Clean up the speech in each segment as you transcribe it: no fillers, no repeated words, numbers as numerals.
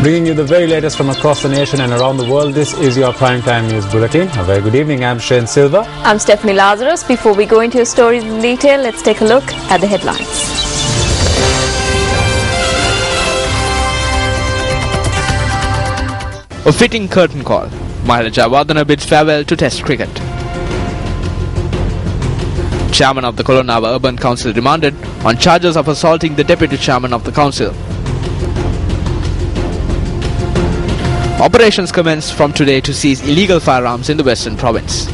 Bringing you the very latest from across the nation and around the world, this is your Primetime News Bulletin. A very good evening, I'm Shane Silva. I'm Stephanie Lazarus. Before we go into your stories in detail, let's take a look at the headlines. A fitting curtain call. Mahela Jayawardene bids farewell to Test cricket. Chairman of the Colonava Urban Council remanded on charges of assaulting the Deputy Chairman of the Council. Operations commence from today to seize illegal firearms in the Western Province.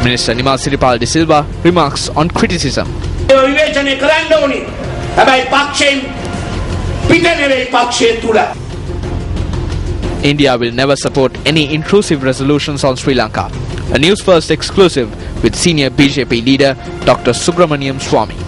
Minister Nimal Siripal de Silva remarks on criticism. India will never support any intrusive resolutions on Sri Lanka. A Newsfirst exclusive with senior BJP leader Dr. Subramaniam Swamy.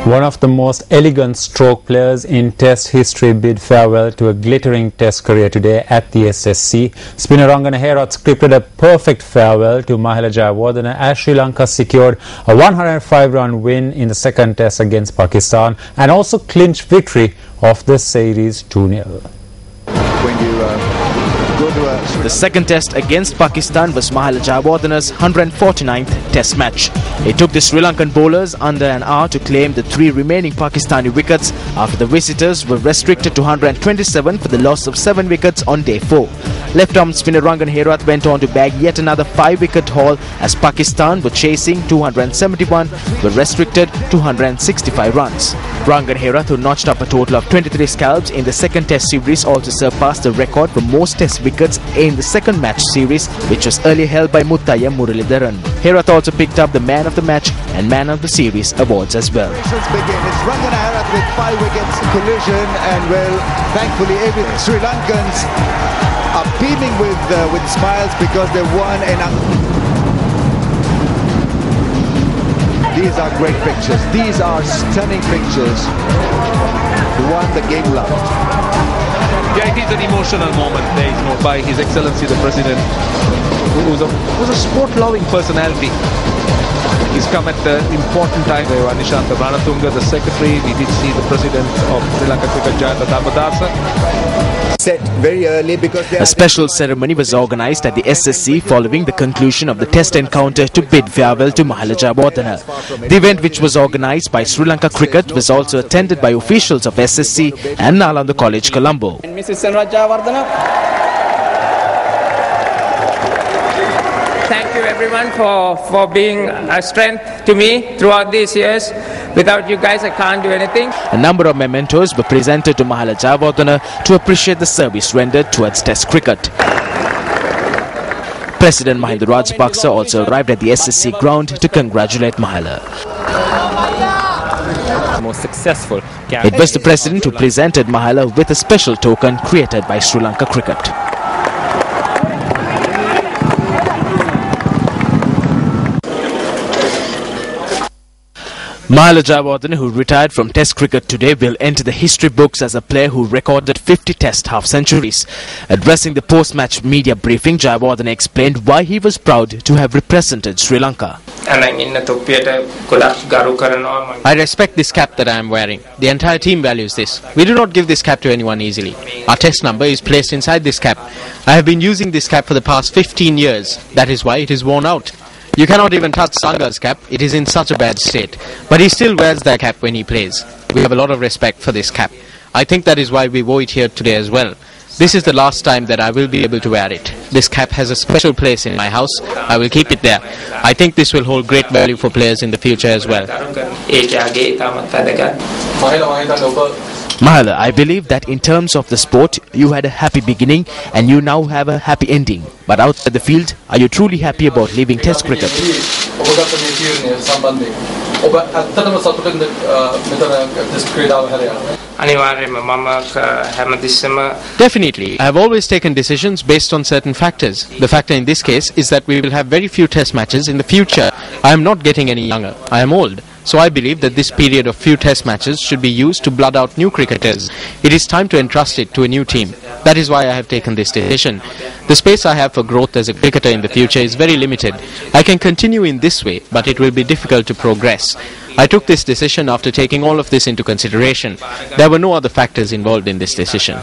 One of the most elegant stroke players in Test history bid farewell to a glittering Test career today at the SSC. Spinner Rangana Herath scripted a perfect farewell to Mahela Jayawardene as Sri Lanka secured a 105-run win in the second Test against Pakistan and also clinched victory of the series 2-0. The second Test against Pakistan was Mahela Jayawardene's 149th Test match. It took the Sri Lankan bowlers under an hour to claim the three remaining Pakistani wickets after the visitors were restricted to 127 for the loss of 7 wickets on day 4. Left-arm spinner Rangana Herath went on to bag yet another 5-wicket haul as Pakistan were chasing 271 were restricted to 165 runs. Rangana Herath, who notched up a total of 23 scalps in the second Test series, also surpassed the record for most Test wickets in the second match series, which was earlier held by Muthaiya Muralidharan. Herath also picked up the Man of the Match and Man of the Series awards as well. It's Rangana Herath with 5 wickets collision, and well, thankfully Sri Lankans are beaming with smiles because they won These are great pictures. These are stunning pictures. The one the game loved. Yeah, it is an emotional moment. There is no by His Excellency the President, who's a sport-loving personality. He's come at the important time. Anishanta Ranatunga, the Secretary. We did see the President of Sri Lanka Cricket, Jayanta Dharmadasa. Set very early because a special ceremony was organized at the SSC following the conclusion of the Test encounter to bid farewell to Mahela Jayawardene. The event, which was organized by Sri Lanka Cricket, was also attended by officials of SSC and Nalanda College, Colombo. And Mrs. Jayawardene. Thank you everyone for being a strength to me throughout these years. Without you guys, I can't do anything. A number of mementos were presented to Mahela Jayawardene to appreciate the service rendered towards Test cricket. President Mahinda Rajapaksa also arrived at the SSC ground to congratulate Mahela. Most successful. It was the President who presented Mahela with a special token created by Sri Lanka Cricket. Mahela Jayawardene, who retired from Test cricket today, will enter the history books as a player who recorded 50 Test half-centuries. Addressing the post-match media briefing, Jayawardene explained why he was proud to have represented Sri Lanka. I respect this cap that I am wearing. The entire team values this. We do not give this cap to anyone easily. Our Test number is placed inside this cap. I have been using this cap for the past 15 years. That is why it is worn out. You cannot even touch Sangar's cap, it is in such a bad state. But he still wears that cap when he plays. We have a lot of respect for this cap. I think that is why we wore it here today as well. This is the last time that I will be able to wear it. This cap has a special place in my house. I will keep it there. I think this will hold great value for players in the future as well. Mahela, I believe that in terms of the sport, you had a happy beginning and you now have a happy ending. But outside the field, are you truly happy about leaving Test cricket? Definitely. I have always taken decisions based on certain factors. The factor in this case is that we will have very few Test matches in the future. I am not getting any younger. I am old. So I believe that this period of few test matches should be used to blood out new cricketers. It is time to entrust it to a new team. That is why I have taken this decision. The space I have for growth as a cricketer in the future is very limited. I can continue in this way, but it will be difficult to progress. I took this decision after taking all of this into consideration. There were no other factors involved in this decision.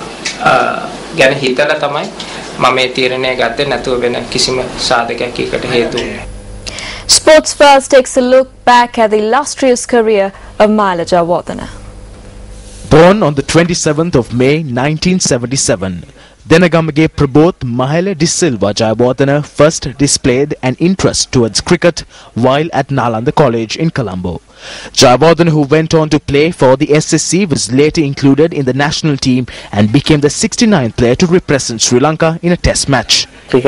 Sports First takes a look back at the illustrious career of Mahela Jayawardene. Born on the 27th of May 1977, Denagamage Prabodh Mahela de Silva Jayawardene first displayed an interest towards cricket while at Nalanda College in Colombo. Jayawardene, who went on to play for the SSC, was later included in the national team and became the 69th player to represent Sri Lanka in a test match. When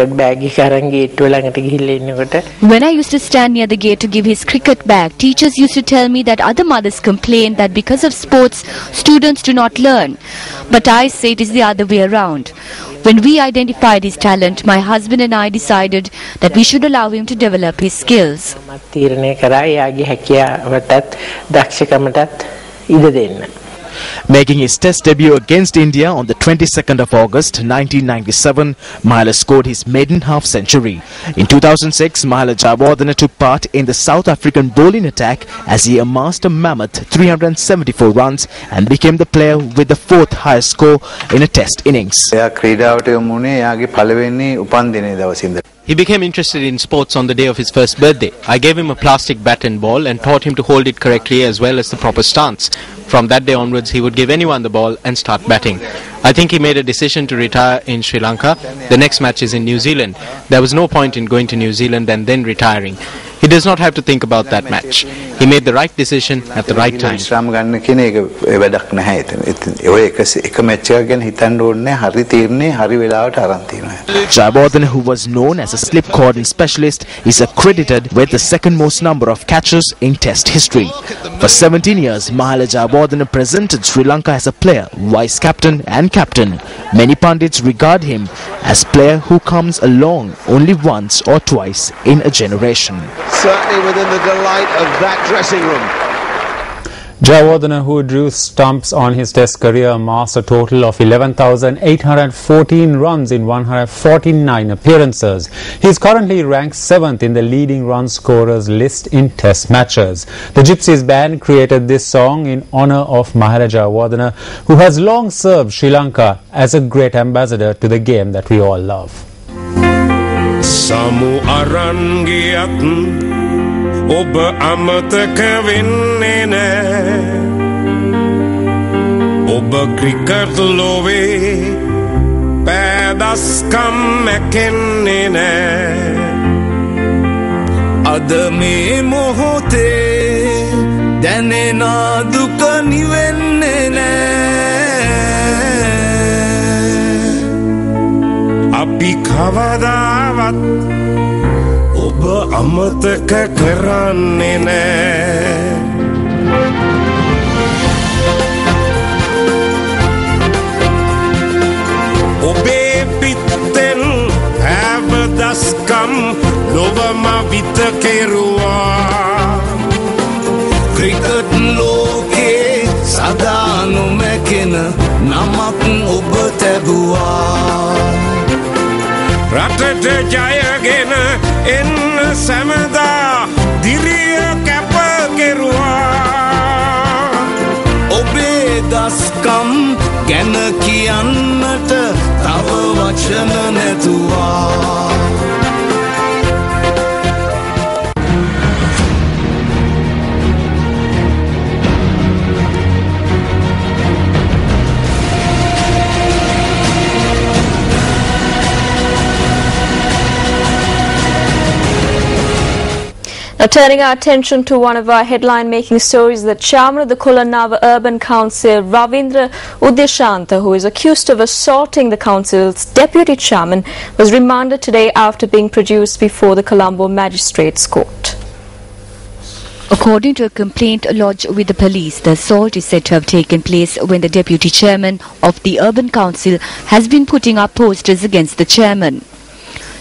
I used to stand near the gate to give his cricket bag, teachers used to tell me that other mothers complain that because of sports, students do not learn. But I say it is the other way around. When we identified his talent, my husband and I decided that we should allow him to develop his skills. Making his test debut against India on the 22nd of August 1997, Mahela scored his maiden half-century. In 2006, Mahela Jayawardene took part in the South African bowling attack as he amassed a mammoth 374 runs and became the player with the fourth highest score in a test innings. He became interested in sports on the day of his first birthday. I gave him a plastic bat and ball and taught him to hold it correctly as well as the proper stance. From that day onwards, he would give anyone the ball and start batting. I think he made a decision to retire in Sri Lanka. The next match is in New Zealand. There was no point in going to New Zealand and then retiring. He does not have to think about that match. He made the right decision at the right time. Jayawardene, who was known as a slip cordon specialist, is accredited with the second most number of catches in Test history. For 17 years, Mahela Jayawardene presented Sri Lanka as a player, vice captain and captain. Many pundits regard him as a player who comes along only once or twice in a generation. Certainly within the delight of that dressing room. Jayawardene, who drew stumps on his test career, amassed a total of 11,814 runs in 149 appearances. He is currently ranked 7th in the leading run scorers list in test matches. The Gypsies band created this song in honor of Mahela Jayawardene, who has long served Sri Lanka as a great ambassador to the game that we all love. Samu arangiyat Oba amataka venne ne Oba cricket love Padaskam mekenne ne Ada me mohote danena duka nivenne ne Api kavadavat Oba amataka karanne ne Obe pitten havadaskam lovama vitakeruwa Cricket loke sadanu mekena namak oba tabuwa Ratata jayagena in samada diriya kapa keruwa Obe daskam gana kiyannata tava vachana netuwa Now turning our attention to one of our headline-making stories, the chairman of the Kolanava Urban Council, Ravindra Udyashanta, who is accused of assaulting the council's deputy chairman, was remanded today after being produced before the Colombo Magistrates Court. According to a complaint lodged with the police, the assault is said to have taken place when the deputy chairman of the Urban Council has been putting up posters against the chairman.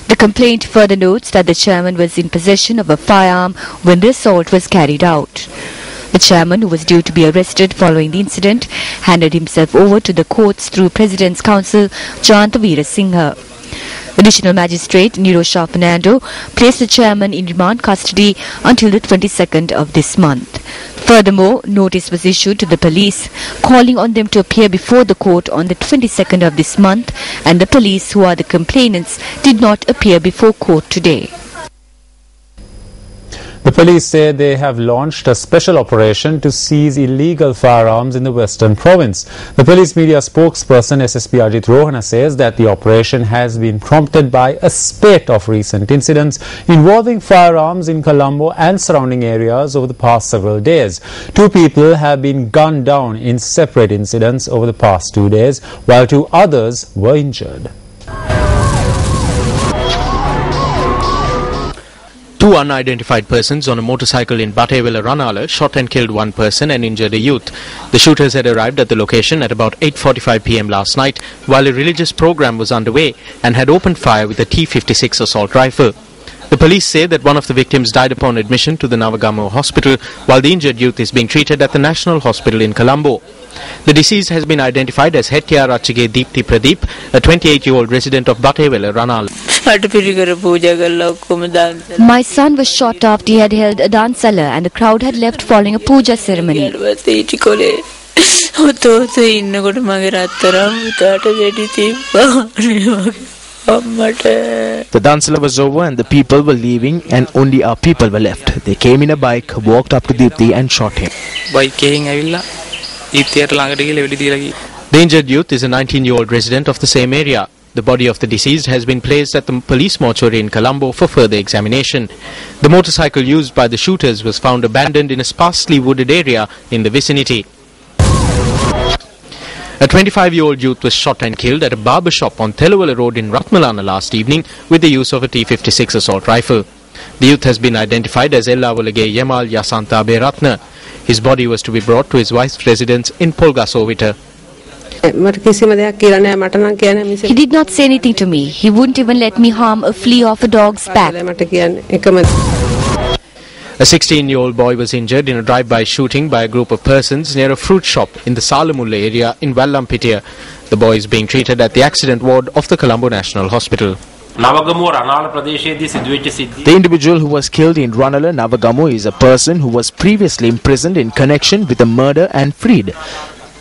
The complaint further notes that the chairman was in possession of a firearm when the assault was carried out. The chairman, who was due to be arrested following the incident, handed himself over to the courts through President's Counsel Jayanta Veerasinghe. Additional Magistrate Nirosha Fernando placed the chairman in remand custody until the 22nd of this month. Furthermore, notice was issued to the police calling on them to appear before the court on the 22nd of this month, and the police, who are the complainants, did not appear before court today. The police say they have launched a special operation to seize illegal firearms in the Western Province. The police media spokesperson SSP Ajit Rohana says that the operation has been prompted by a spate of recent incidents involving firearms in Colombo and surrounding areas over the past several days. 2 people have been gunned down in separate incidents over the past 2 days, while 2 others were injured. 2 unidentified persons on a motorcycle in Batevela, Ranala shot and killed 1 person and injured a youth. The shooters had arrived at the location at about 8:45 p.m. last night while a religious program was underway and had opened fire with a T-56 assault rifle. The police say that one of the victims died upon admission to the Navagamo hospital, while the injured youth is being treated at the National Hospital in Colombo. The deceased has been identified as Hetya Rachige Deepthi Pradeep, a 28-year-old resident of Batevela, Ranal. My son was shot after he had held a dansala and the crowd had left following a puja ceremony. The dansala was over and the people were leaving and only our people were left. They came in a bike, walked up to Deepthi and shot him. The injured youth is a 19-year-old resident of the same area. The body of the deceased has been placed at the police mortuary in Colombo for further examination. The motorcycle used by the shooters was found abandoned in a sparsely wooded area in the vicinity. A 25-year-old youth was shot and killed at a barber shop on Telawala Road in Ratmalana last evening with the use of a T-56 assault rifle. The youth has been identified as Ellawalage Yamal Yasanta Beratna. His body was to be brought to his wife's residence in Polgasovita. He did not say anything to me. He wouldn't even let me harm a flea off a dog's back. A 16-year-old boy was injured in a drive-by shooting by a group of persons near a fruit shop in the Salamulla area in Vallampitia. The boy is being treated at the accident ward of the Colombo National Hospital. The individual who was killed in Ranala, Navagamo is a person who was previously imprisoned in connection with a murder and freed.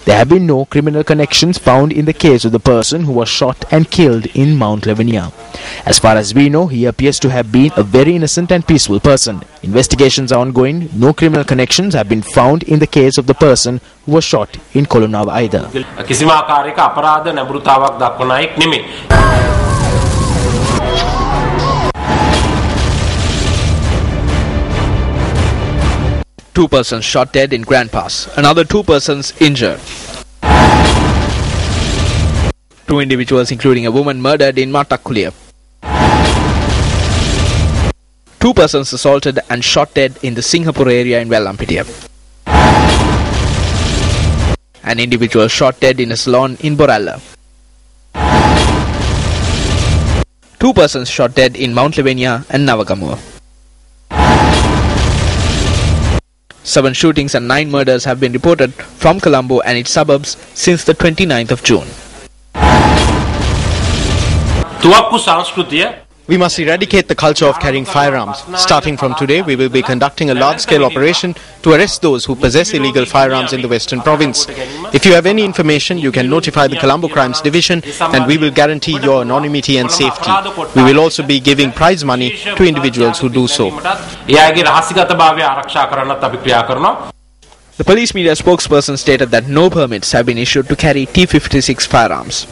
There have been no criminal connections found in the case of the person who was shot and killed in Mount Lavinia. As far as we know, he appears to have been a very innocent and peaceful person. Investigations are ongoing. No criminal connections have been found in the case of the person who was shot in Kolonava either. Two persons shot dead in Grand Pass. Another 2 persons injured. 2 individuals including a woman murdered in Matakulia. 2 persons assaulted and shot dead in the Singapore area in Vallampitia. An individual shot dead in a salon in Boralla. 2 persons shot dead in Mount Lavinia and Navagamo. 7 shootings and 9 murders have been reported from Colombo and its suburbs since the 29th of June. We must eradicate the culture of carrying firearms. Starting from today, we will be conducting a large-scale operation to arrest those who possess illegal firearms in the Western Province. If you have any information, you can notify the Colombo Crimes Division and we will guarantee your anonymity and safety. We will also be giving prize money to individuals who do so. The police media spokesperson stated that no permits have been issued to carry T-56 firearms.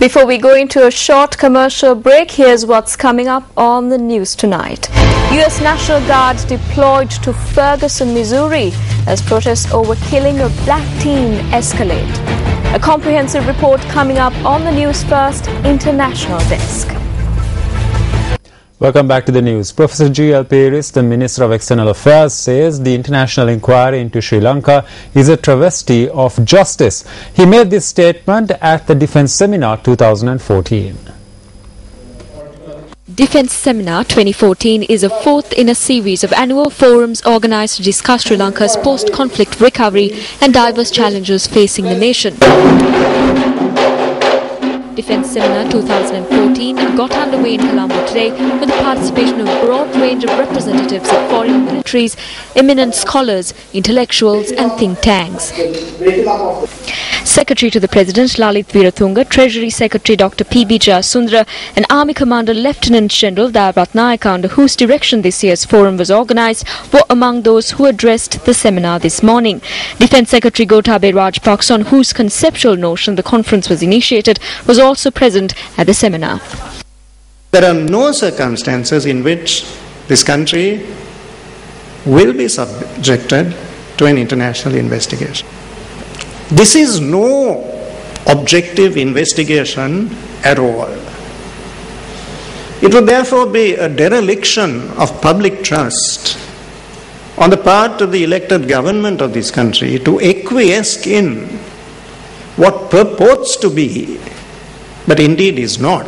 Before we go into a short commercial break, here's what's coming up on the news tonight. U.S. National Guard deployed to Ferguson, Missouri as protests over killing a black teen escalate. A comprehensive report coming up on the Newsfirst International Desk. Welcome back to the news. Professor G.L. Peiris, the Minister of External Affairs, says the international inquiry into Sri Lanka is a travesty of justice. He made this statement at the Defence Seminar 2014. Defence Seminar 2014 is a fourth in a series of annual forums organised to discuss Sri Lanka's post-conflict recovery and diverse challenges facing the nation. Defence Seminar 2014 got underway in Colombo today with the participation of a broad range of representatives of foreign militaries, eminent scholars, intellectuals and think tanks. Secretary to the President Lalit Veeratunga, Treasury Secretary Dr. P.B. Jayasundara and Army Commander Lieutenant General Dayapat Nayaka, under whose direction this year's forum was organised, were among those who addressed the seminar this morning. Defence Secretary Gotabaya Rajapaksa, on whose conceptual notion the conference was initiated, was also present at the seminar. There are no circumstances in which this country will be subjected to an international investigation. This is no objective investigation at all. It would therefore be a dereliction of public trust on the part of the elected government of this country to acquiesce in what purports to be, but indeed is not,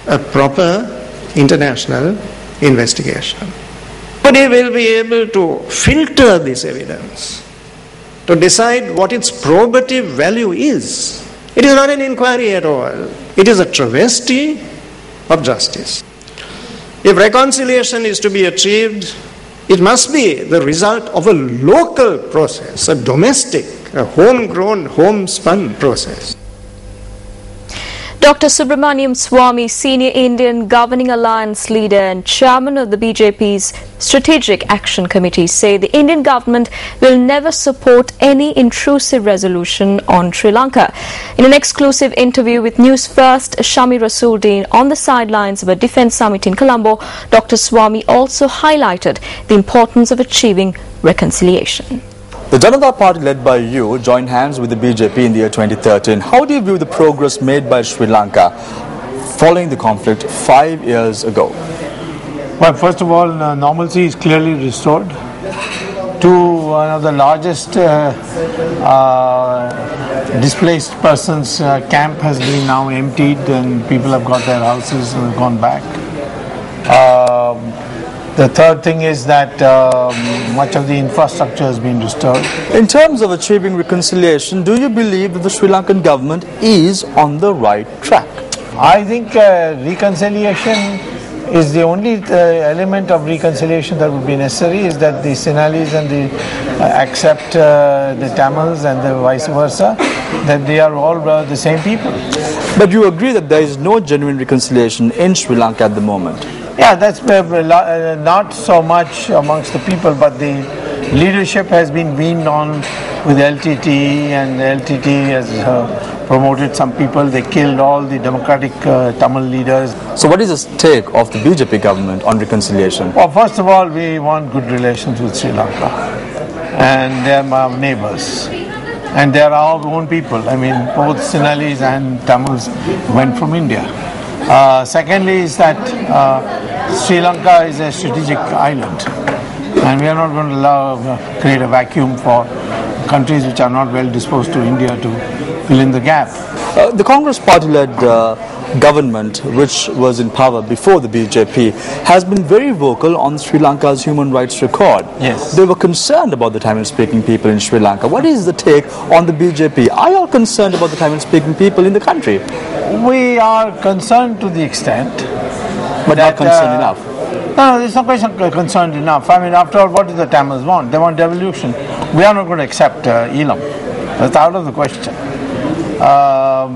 a proper international investigation. Nobody will be able to filter this evidence to decide what its probative value is. It is not an inquiry at all. It is a travesty of justice. If reconciliation is to be achieved, it must be the result of a local process, a domestic, a homegrown, homespun process. Dr. Subramaniam Swamy, Senior Indian Governing Alliance leader and chairman of the BJP's Strategic Action Committee, say the Indian government will never support any intrusive resolution on Sri Lanka. In an exclusive interview with Newsfirst, Shami Rasuldeen on the sidelines of a defence summit in Colombo, Dr. Swamy also highlighted the importance of achieving reconciliation. The Janata Party led by you joined hands with the BJP in the year 2013. How do you view the progress made by Sri Lanka following the conflict 5 years ago? Well, first of all, normalcy is clearly restored. One of the largest displaced persons camp has been now emptied and people have got their houses and gone back. The third thing is that much of the infrastructure has been restored. In terms of achieving reconciliation, do you believe that the Sri Lankan government is on the right track? I think reconciliation is the only element of reconciliation that would be necessary, is that the Sinhalese and the accept the Tamils and the vice versa, that they are all the same people. But you agree that there is no genuine reconciliation in Sri Lanka at the moment? Yeah, that's not so much amongst the people, but the leadership has been weaned on with LTT, and LTT has promoted some people. They killed all the democratic Tamil leaders. So what is the take of the BJP government on reconciliation? Well, first of all, we want good relations with Sri Lanka, and they are our neighbors. And they are our own people. I mean, both Sinhalese and Tamils went from India. Secondly is that Sri Lanka is a strategic island, and we are not going to create a vacuum for countries which are not well disposed to India to fill in the gap. The Congress party-led government, which was in power before the BJP, has been very vocal on Sri Lanka's human rights record. Yes. They were concerned about the Tamil-speaking people in Sri Lanka. What is the take on the BJP? Are you all concerned about the Tamil-speaking people in the country? We are concerned to the extent, but not concerned enough. No, there's no question concerned enough. I mean, after all, what do the Tamils want? They want devolution. We are not going to accept Elam. That's out of the question.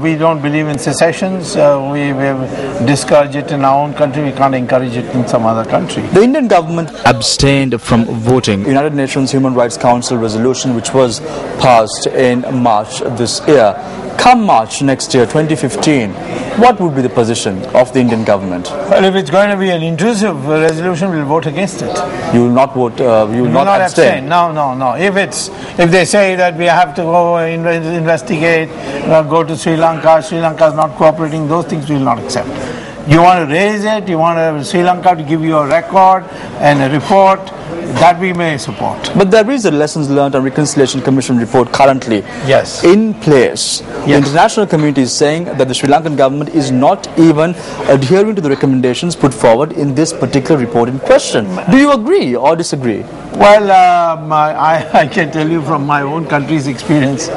We don't believe in secessions. We discourage it in our own country. We can't encourage it in some other country. The Indian government abstained from voting. United Nations Human Rights Council resolution, which was passed in March this year. Come March next year, 2015, what would be the position of the Indian government? Well, if it's going to be an intrusive resolution, we'll vote against it. You will not vote, you will not abstain? No. If they say that we have to go investigate, go to Sri Lanka is not cooperating, those things we will not accept. You want to raise it, you want Sri Lanka to give you a record and a report, that we may support. But there is a Lessons Learned and Reconciliation Commission report currently in place. The international community is saying that the Sri Lankan government is not even adhering to the recommendations put forward in this particular report in question. Do you agree or disagree? Well, I can tell you from my own country's experience,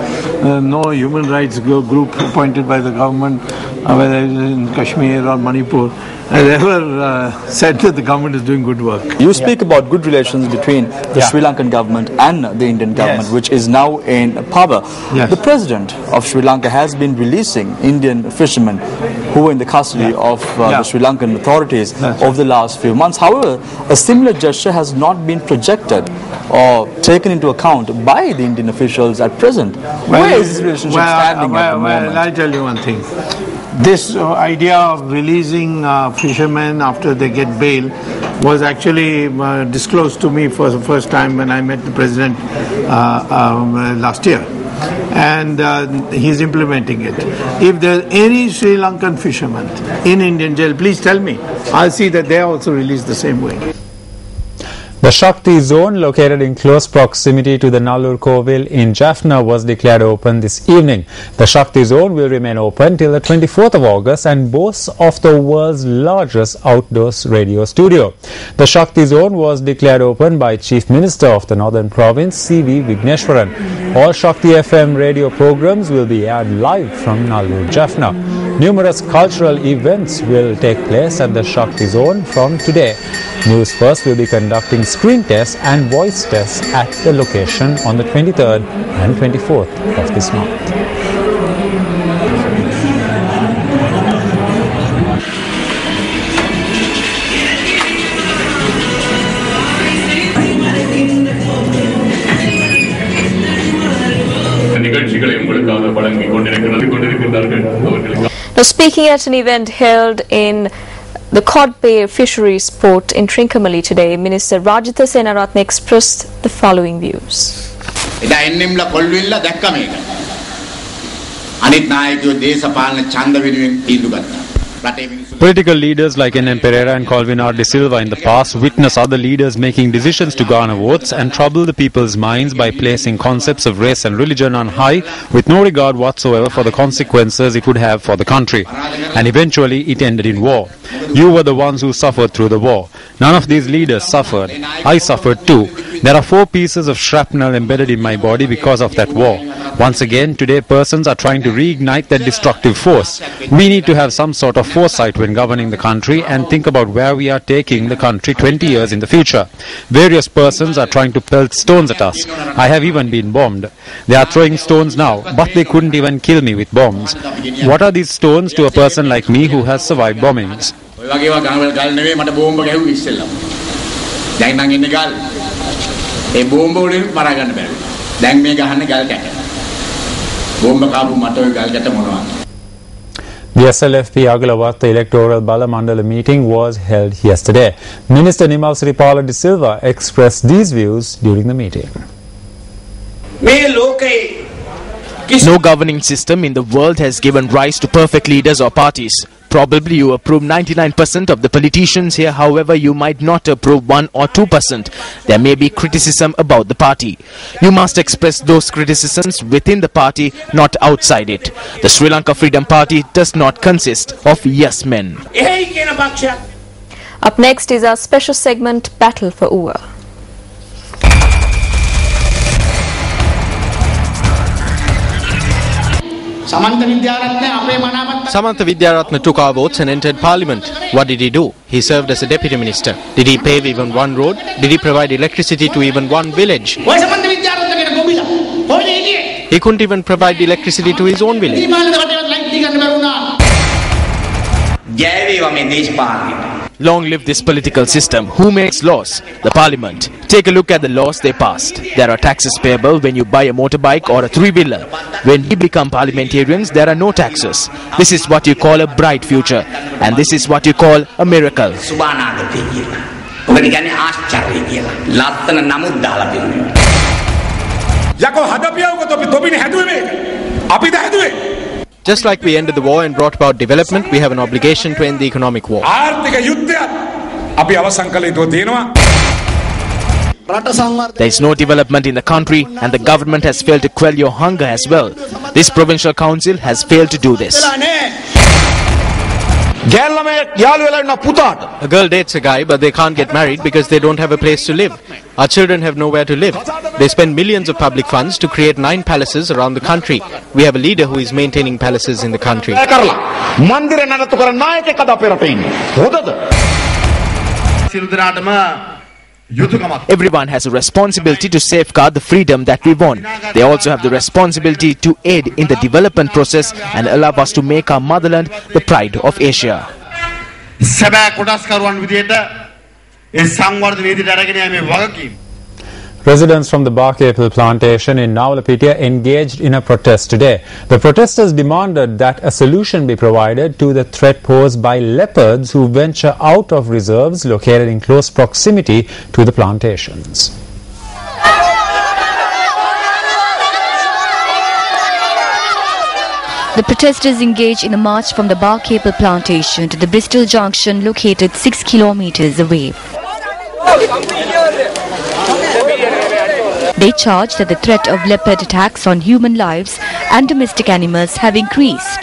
no human rights group appointed by the government, whether it is in Kashmir or Manipur, has ever said that the government is doing good work. You speak about good relations between the Sri Lankan government and the Indian government, which is now in power. The president of Sri Lanka has been releasing Indian fishermen who were in the custody of the Sri Lankan authorities over the last few months. However, a similar gesture has not been projected or taken into account by the Indian officials at present. Where is this relationship standing at the moment? Well, I'll tell you one thing. This idea of releasing fishermen after they get bail was actually disclosed to me for the first time when I met the president last year. And he's implementing it. If there's any Sri Lankan fisherman in Indian jail, please tell me. I'll see that they are also released the same way. The Shakti zone, located in close proximity to the Nallur Kovil in Jaffna, was declared open this evening. The Shakti zone will remain open till the 24th of August and boasts of the world's largest outdoor radio studio. The Shakti zone was declared open by Chief Minister of the Northern Province, C.V. Vigneswaran. All Shakti FM radio programs will be aired live from Nallur, Jaffna. Numerous cultural events will take place at the Shakti zone from today. Newsfirst will be conducting screen tests and voice tests at the location on the 23rd and 24th of this month. Now, speaking at an event held in the Cod Bay Fisheries Port in Trincomalee today, Minister Rajitha Senaratne expressed the following views. Political leaders like N.M. Pereira and Colvin R. De Silva in the past witnessed other leaders making decisions to garner votes and trouble the people's minds by placing concepts of race and religion on high with no regard whatsoever for the consequences it would have for the country. And eventually it ended in war. You were the ones who suffered through the war. None of these leaders suffered. I suffered too. There are 4 pieces of shrapnel embedded in my body because of that war. Once again, today persons are trying to reignite that destructive force. We need to have some sort of foresight when governing the country and think about where we are taking the country 20 years in the future. Various persons are trying to pelt stones at us. I have even been bombed. They are throwing stones now, but they couldn't even kill me with bombs. What are these stones to a person like me who has survived bombings? The SLFP Agalawatta Electoral Balamandala meeting was held yesterday. Minister Nimal Siripala De Silva expressed these views during the meeting. No governing system in the world has given rise to perfect leaders or parties. Probably you approve 99% of the politicians here, however you might not approve 1 or 2%. There may be criticism about the party. You must express those criticisms within the party, not outside it. The Sri Lanka Freedom Party does not consist of yes men. Up next is our special segment, Battle for Uwa. Samantha Vidyaratne took our votes and entered parliament. What did he do? He served as a deputy minister. Did he pave even one road? Did he provide electricity to even one village? He couldn't even provide electricity to his own village. Long live this political system. Who makes laws? The parliament. Take a look at the laws they passed. There are taxes payable when you buy a motorbike or a 3-wheeler. When we become parliamentarians, there are no taxes. This is what you call a bright future. And this is what you call a miracle. Just like we ended the war and brought about development, we have an obligation to end the economic war. There is no development in the country and the government has failed to quell your hunger as well. This provincial council has failed to do this. A girl dates a guy but they can't get married because they don't have a place to live. Our children have nowhere to live. They spend millions of public funds to create 9 palaces around the country. We have a leader who is maintaining palaces in the country. Everyone has a responsibility to safeguard the freedom that we want. They also have the responsibility to aid in the development process and allow us to make our motherland the pride of Asia. Residents from the bark apple plantation in Nawalapitiya engaged in a protest today. The protesters demanded that a solution be provided to the threat posed by leopards who venture out of reserves located in close proximity to the plantations. The protesters engaged in a march from the bark apple plantation to the Bristol Junction located 6 kilometers away. They charged that the threat of leopard attacks on human lives and domestic animals have increased.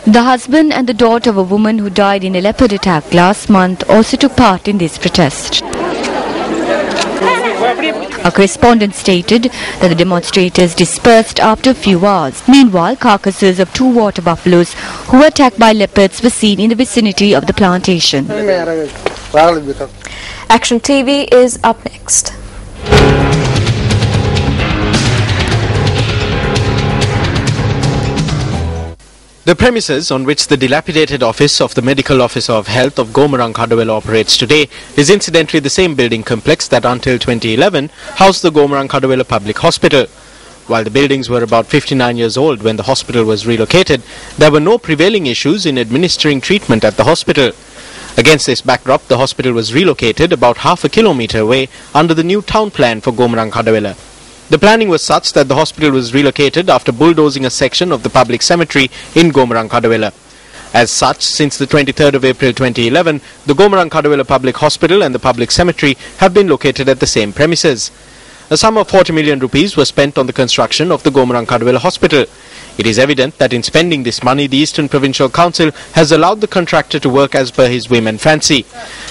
The husband and the daughter of a woman who died in a leopard attack last month also took part in this protest. A correspondent stated that the demonstrators dispersed after a few hours. Meanwhile, carcasses of 2 water buffaloes who were attacked by leopards were seen in the vicinity of the plantation. Action TV is up next. The premises on which the dilapidated office of the Medical Officer of Health of Gomarang Kadawela operates today is incidentally the same building complex that until 2011 housed the Gomarang Kadawela Public Hospital. While the buildings were about 59 years old when the hospital was relocated, there were no prevailing issues in administering treatment at the hospital. Against this backdrop, the hospital was relocated about half a kilometre away under the new town plan for Gomarang Kadawela. The planning was such that the hospital was relocated after bulldozing a section of the public cemetery in Gomarang Kadawela. As such, since the 23rd of April 2011, the Gomarang Kadawela Public Hospital and the public cemetery have been located at the same premises. A sum of 40 million rupees was spent on the construction of the Gomarang Kadawela Hospital. It is evident that in spending this money, the Eastern Provincial Council has allowed the contractor to work as per his whim and fancy.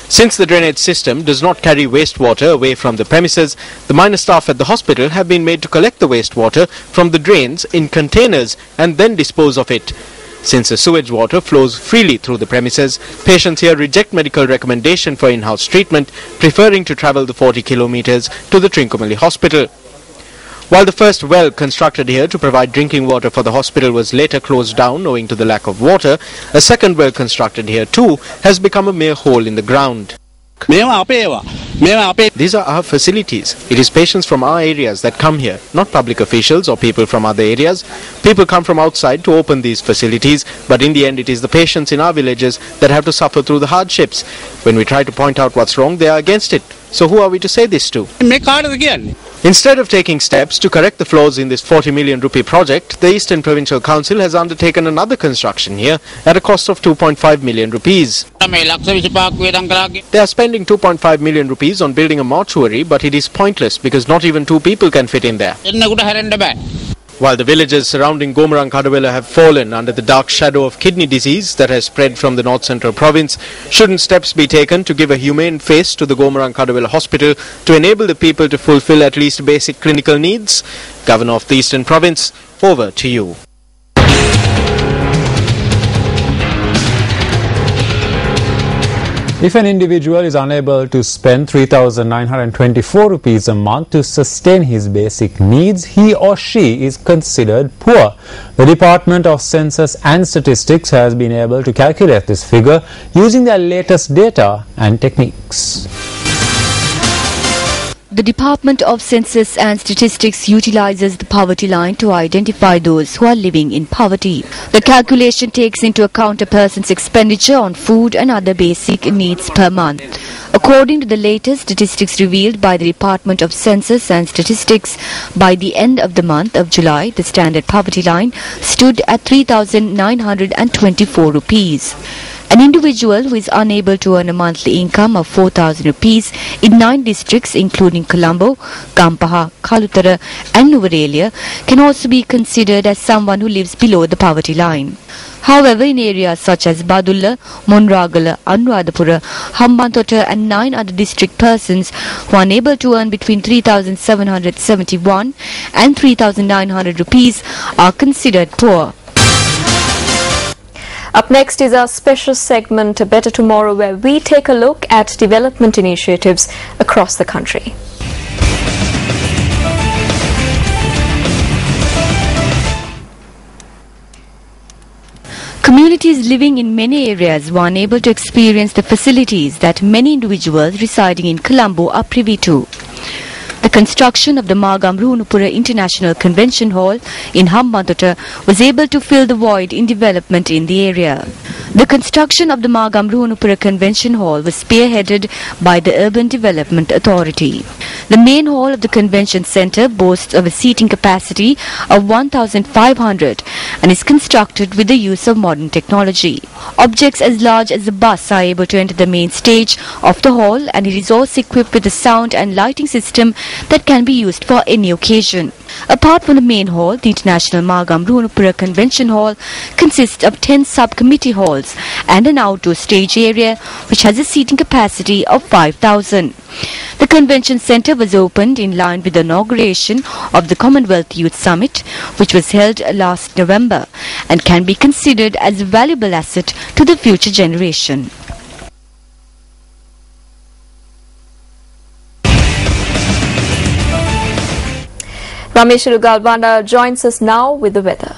Since the drainage system does not carry wastewater away from the premises, the minor staff at the hospital have been made to collect the wastewater from the drains in containers and then dispose of it. Since the sewage water flows freely through the premises, patients here reject medical recommendation for in-house treatment, preferring to travel the 40 kilometers to the Trincomalee Hospital. While the first well constructed here to provide drinking water for the hospital was later closed down owing to the lack of water, a second well constructed here too has become a mere hole in the ground. These are our facilities. It is patients from our areas that come here, not public officials or people from other areas. People come from outside to open these facilities, but in the end it is the patients in our villages that have to suffer through the hardships. When we try to point out what's wrong, they are against it. So who are we to say this to? Instead of taking steps to correct the flaws in this 40 million rupee project, the Eastern Provincial Council has undertaken another construction here at a cost of 2.5 million rupees. They are spending 2.5 million rupees on building a mortuary, but it is pointless because not even 2 people can fit in there. While the villages surrounding Gomarang Kadawela have fallen under the dark shadow of kidney disease that has spread from the North Central province, shouldn't steps be taken to give a humane face to the Gomarang Kadawela Hospital to enable the people to fulfill at least basic clinical needs? Governor of the Eastern Province, over to you. If an individual is unable to spend 3,924 rupees a month to sustain his basic needs, he or she is considered poor. The Department of Census and Statistics has been able to calculate this figure using their latest data and techniques. the Department of Census and Statistics utilizes the poverty line to identify those who are living in poverty. The calculation takes into account a person's expenditure on food and other basic needs per month. According to the latest statistics revealed by the Department of Census and Statistics, by the end of the month of July, the standard poverty line stood at 3,924 rupees. An individual who is unable to earn a monthly income of 4,000 rupees in 9 districts including Colombo, Kampaha, Kalutara and Nuwara can also be considered as someone who lives below the poverty line. However, in areas such as Badulla, Monragala, Anuradhapura, Hambantota and 9 other district persons who are unable to earn between 3,771 and 3,900 rupees are considered poor. Up next is our special segment, A Better Tomorrow, where we take a look at development initiatives across the country. Communities living in many areas were unable to experience the facilities that many individuals residing in Colombo are privy to. The construction of the Magamruunupura International Convention Hall in Hambantota was able to fill the void in development in the area. The construction of the Magamruunupura Convention Hall was spearheaded by the Urban Development Authority. The main hall of the convention centre boasts of a seating capacity of 1,500 and is constructed with the use of modern technology. Objects as large as a bus are able to enter the main stage of the hall, and it is also equipped with a sound and lighting system that can be used for any occasion. Apart from the main hall, the International Magamruunupura Convention Hall consists of 10 sub-committee halls and an outdoor stage area which has a seating capacity of 5,000. The convention centre was opened in line with the inauguration of the Commonwealth Youth Summit, which was held last November, and can be considered as a valuable asset to the future generation. Ramesh Galbanda joins us now with the weather.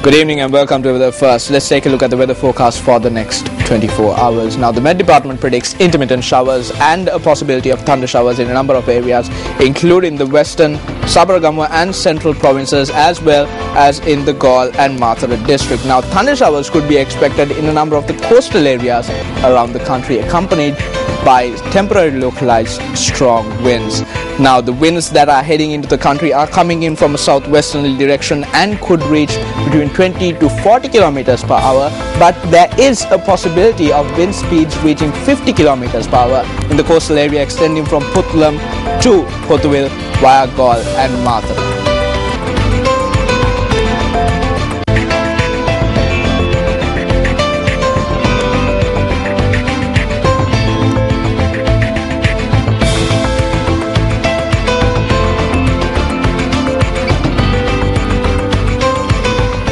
Good evening and welcome to Weather First. Let's take a look at the weather forecast for the next 24 hours. Now, the Met Department predicts intermittent showers and a possibility of thunder showers in a number of areas, including the western, Sabaragamuwa and central provinces, as well as in the Gaul and Mathura district. Now, thunder showers could be expected in a number of the coastal areas around the country, accompanied by temporary localized strong winds. Now, the winds that are heading into the country are coming in from a southwesterly direction and could reach between 20 to 40 kilometers per hour, but there is a possibility of wind speeds reaching 50 kilometers per hour in the coastal area extending from Puttalam to Pothuil via Gaul and Mathura.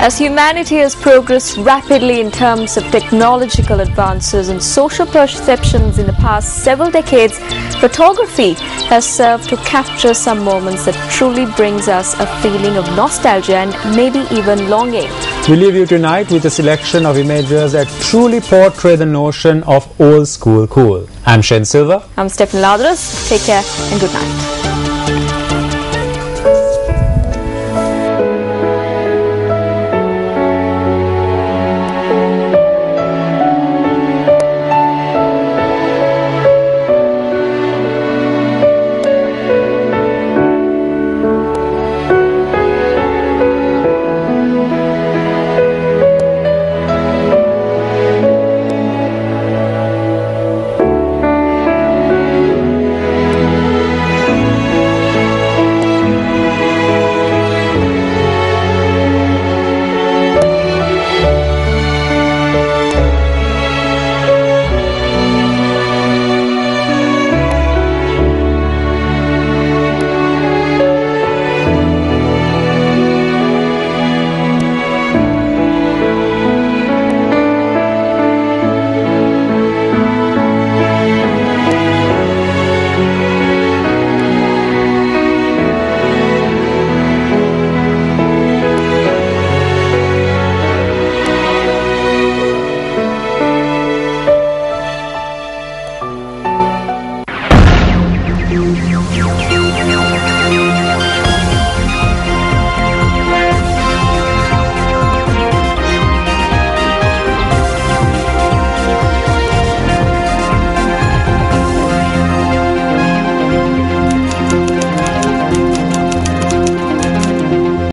As humanity has progressed rapidly in terms of technological advances and social perceptions in the past several decades, photography has served to capture some moments that truly brings us a feeling of nostalgia and maybe even longing. We leave you tonight with a selection of images that truly portray the notion of old school cool. I'm Shen Silva. I'm Stephen Ladras. Take care and good night.